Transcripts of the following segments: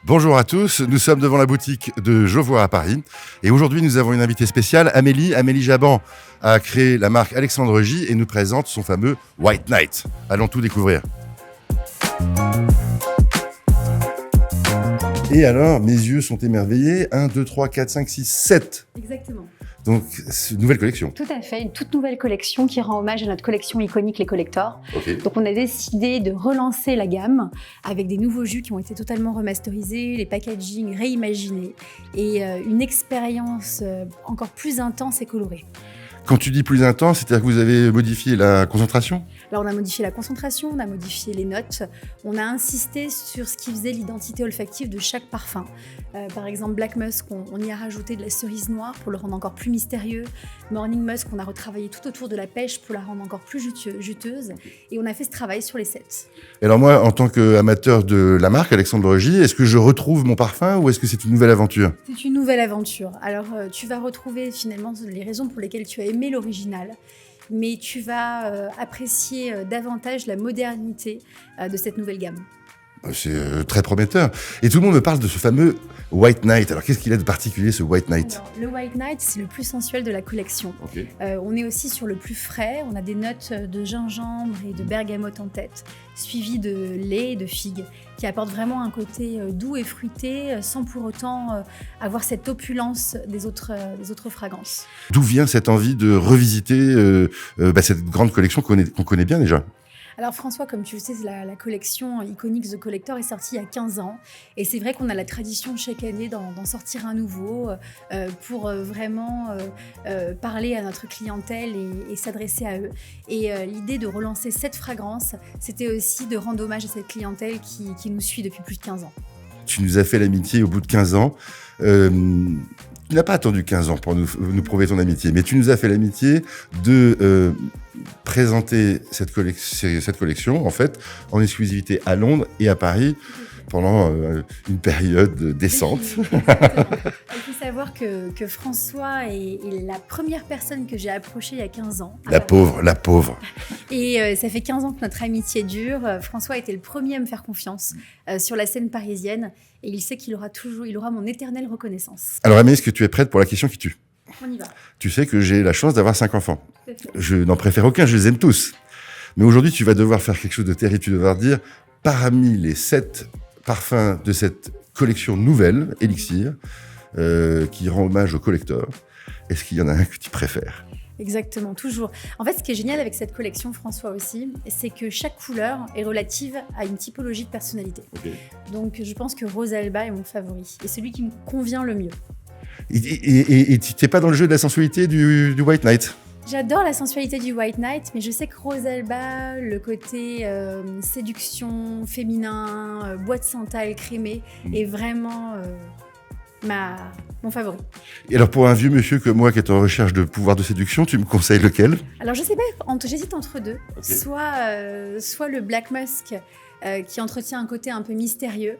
Bonjour à tous, nous sommes devant la boutique de Jovois à Paris et aujourd'hui nous avons une invitée spéciale, Amélie. Amélie Jaban a créé la marque Alexandre J et nous présente son fameux White Knight. Allons tout découvrir. Et alors, mes yeux sont émerveillés. 1, 2, 3, 4, 5, 6, 7. Exactement. Donc, c'est une nouvelle collection. Tout à fait, une toute nouvelle collection qui rend hommage à notre collection iconique, les collectors. Okay. Donc on a décidé de relancer la gamme avec des nouveaux jus qui ont été totalement remasterisés, les packaging réimaginés et une expérience encore plus intense et colorée. Quand tu dis plus intense, c'est-à-dire que vous avez modifié la concentration ? Alors on a modifié la concentration, on a modifié les notes, on a insisté sur ce qui faisait l'identité olfactive de chaque parfum. Par exemple Black Musk, on y a rajouté de la cerise noire pour le rendre encore plus mystérieux. Morning Musk, on a retravaillé tout autour de la pêche pour la rendre encore plus juteuse. Et on a fait ce travail sur les 7. Et alors moi, en tant qu'amateur de la marque Alexandre J, est-ce que je retrouve mon parfum ou est-ce que c'est une nouvelle aventure ? C'est une nouvelle aventure. Alors tu vas retrouver finalement les raisons pour lesquelles tu as aimé l'original, mais tu vas apprécier davantage la modernité de cette nouvelle gamme. C'est très prometteur. Et tout le monde me parle de ce fameux White Knight. Alors, qu'est-ce qu'il a de particulier, ce White Knight ? Alors, le White Knight, c'est le plus sensuel de la collection. Okay. On est aussi sur le plus frais. On a des notes de gingembre et de bergamote en tête, suivies de lait et de figue, qui apportent vraiment un côté doux et fruité, sans pour autant avoir cette opulence des autres fragrances. D'où vient cette envie de revisiter cette grande collection qu'on connaît bien déjà ? Alors François, comme tu le sais, la collection iconique The Collector est sortie il y a 15 ans. Et c'est vrai qu'on a la tradition chaque année d'en sortir un nouveau pour vraiment parler à notre clientèle et s'adresser à eux. Et l'idée de relancer cette fragrance, c'était aussi de rendre hommage à cette clientèle qui nous suit depuis plus de 15 ans. Tu nous as fait l'amitié au bout de 15 ans. Tu n'as pas attendu 15 ans pour nous prouver ton amitié, mais tu nous as fait l'amitié de présenter cette collection, en fait, en exclusivité à Londres et à Paris pendant une période décente. Il faut savoir que François est la première personne que j'ai approchée il y a 15 ans. La pauvre. Et ça fait 15 ans que notre amitié dure. François était le premier à me faire confiance sur la scène parisienne et il sait qu'il aura mon éternelle reconnaissance. Alors Amélie, est-ce que tu es prête pour la question qui tue ? On y va. Tu sais que j'ai la chance d'avoir 5 enfants. Je n'en préfère aucun, je les aime tous. Mais aujourd'hui, tu vas devoir faire quelque chose de terrible. Tu vas devoir dire, parmi les 7 parfums de cette collection nouvelle, Elixir, qui rend hommage au collector, est-ce qu'il y en a un que tu préfères ? Exactement, toujours. En fait, ce qui est génial avec cette collection, François aussi, c'est que chaque couleur est relative à une typologie de personnalité. Okay. Donc, je pense que Rosalba est mon favori et celui qui me convient le mieux. Et tu n'es pas dans le jeu de la sensualité du White Knight ? J'adore la sensualité du White Knight, mais je sais que Rosalba, le côté séduction, féminin, boîte santal, crémée, est vraiment mon favori. Et alors pour un vieux monsieur comme moi qui est en recherche de pouvoir de séduction, tu me conseilles lequel ? Alors je sais pas, j'hésite entre deux. Okay. Soit le Black Musk qui entretient un côté un peu mystérieux.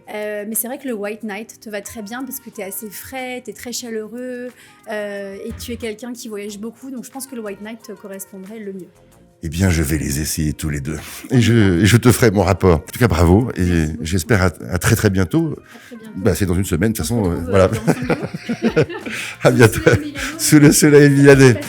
Mais c'est vrai que le White Knight te va très bien parce que tu es assez frais, tu es très chaleureux et tu es quelqu'un qui voyage beaucoup. Donc je pense que le White Knight te correspondrait le mieux. Eh bien, je vais les essayer tous les deux. Et je te ferai mon rapport. En tout cas, bravo. Et j'espère à très très bientôt. C'est dans une semaine, de toute façon. Voilà. À bientôt. Sous le soleil milanais.